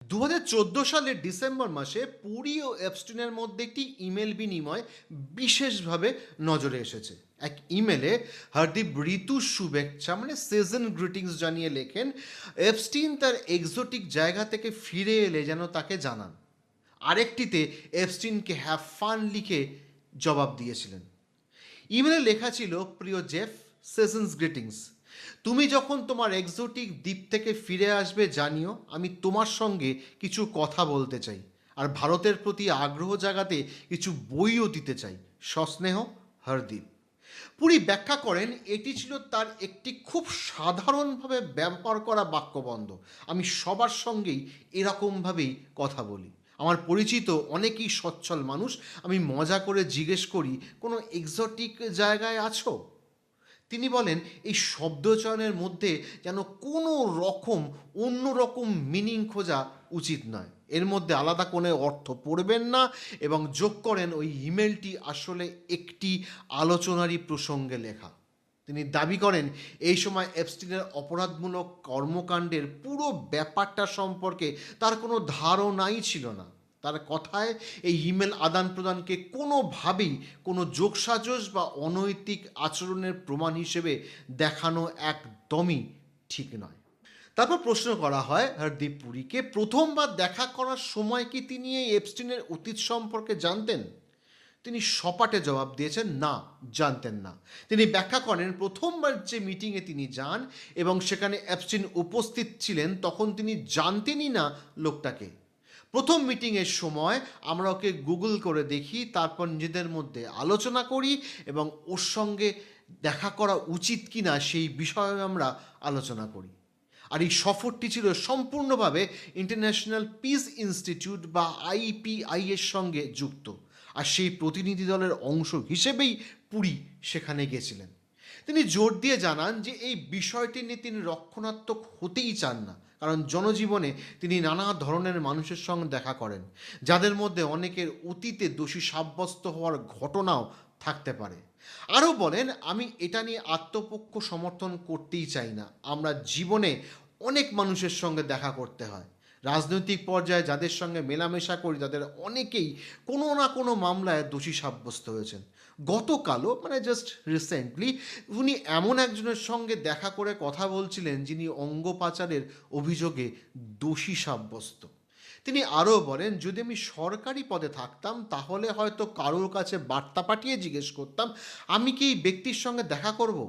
সালের ডিসেম্বর মাসে পুরি ও এপস্টিনের মধ্যে একটি ইমেল বিনিময় বিশেষভাবে নজরে এসেছে। এক ইমেলে হরদীপ ঋতু শুভেচ্ছা মানে সিজন গ্রিটিংস জানিয়ে লেখেন, এপস্টিন তার এক্সোটিক জায়গা থেকে ফিরে এলে যেন তাকে জানান। আরেকটিতে এপস্টিনকে হ্যাভ ফান লিখে জবাব দিয়েছিলেন। ইমেলে লেখা ছিল, প্রিয় জেফ, সেশনস গ্রিটিংস। তুমি যখন তোমার এক্সোটিক দ্বীপ থেকে ফিরে আসবে জানিও, আমি তোমার সঙ্গে কিছু কথা বলতে চাই, আর ভারতের প্রতি আগ্রহ জাগাতে কিছু বইও দিতে চাই। সস্নেহ, হরদীপ। পুরী ব্যাখ্যা করেন, এটি ছিল তার একটি খুব সাধারণভাবে ব্যবহার করা বাক্যবন্ধ। আমি সবার সঙ্গেই এরকমভাবেই কথা বলি। আমার পরিচিত অনেকেই সচ্ছল মানুষ। আমি মজা করে জিজ্ঞেস করি, কোনো এক্সোটিক জায়গায় আছো? তিনি বলেন, এই শব্দচয়নের মধ্যে যেন কোনো রকম অন্য রকম মিনিং খোঁজা উচিত নয়। এর মধ্যে আলাদা কোনো অর্থ পড়বেন না, এবং যোগ করেন ওই ইমেলটি আসলে একটি আলোচনারই প্রসঙ্গে লেখা। তিনি দাবি করেন, এই সময় এপস্টিনের অপরাধমূলক কর্মকাণ্ডের পুরো ব্যাপারটা সম্পর্কে তার কোনো ধারণাই ছিল না। তার কথায় এই ইমেল আদান প্রদানকে কোনোভাবেই কোনো যোগসাজশ বা অনৈতিক আচরণের প্রমাণ হিসেবে দেখানো একদমই ঠিক নয়। তারপর প্রশ্ন করা হয় হরদীপ পুরীকে, প্রথমবার দেখা করার সময় কি তিনি এই এপস্টিনের অতীত সম্পর্কে জানতেন? তিনি সপাটে জবাব দিয়েছেন, না, জানতেন না। তিনি ব্যাখ্যা করেন, প্রথমবার যে মিটিংয়ে তিনি যান এবং সেখানে অ্যাপস্টিন উপস্থিত ছিলেন, তখন তিনি জানতেনই না লোকটাকে। প্রথম মিটিংয়ের সময় আমরা ওকে গুগল করে দেখি, তারপর নিজেদের মধ্যে আলোচনা করি এবং ওর সঙ্গে দেখা করা উচিত কি না সেই বিষয়ে আমরা আলোচনা করি। আর এই সফরটি ছিল সম্পূর্ণভাবে ইন্টারন্যাশনাল পিস ইনস্টিটিউট বা আইপিআই এর সঙ্গে যুক্ত, আর সেই প্রতিনিধি দলের অংশ হিসেবেই পুরী সেখানে গেছিলেন। তিনি জোর দিয়ে জানান যে এই বিষয়টি নিয়ে তিনি রক্ষণাত্মক হতেই চান না, কারণ জনজীবনে তিনি নানা ধরনের মানুষের সঙ্গে দেখা করেন, যাদের মধ্যে অনেকের অতীতে দোষী সাব্যস্ত হওয়ার ঘটনাও থাকতে পারে। আরও বলেন, আমি এটা নিয়ে আত্মপক্ষ সমর্থন করতেই চাই না। আমরা জীবনে অনেক মানুষের সঙ্গে দেখা করতে হয়। রাজনৈতিক পর্যায়ে যাদের সঙ্গে মেলামেশা করি তাদের অনেকেই কোনো না কোনো মামলায় দোষী সাব্যস্ত হয়েছেন। গতকালও মানে জাস্ট রিসেন্টলি উনি এমন একজনের সঙ্গে দেখা করে কথা বলছিলেন যিনি অঙ্গ পাচারের অভিযোগে দোষী সাব্যস্ত। তিনি আরও বলেন, যদি আমি সরকারি পদে থাকতাম তাহলে হয়তো কারোর কাছে বার্তা পাঠিয়ে জিজ্ঞেস করতাম, আমি কি এই ব্যক্তির সঙ্গে দেখা করব?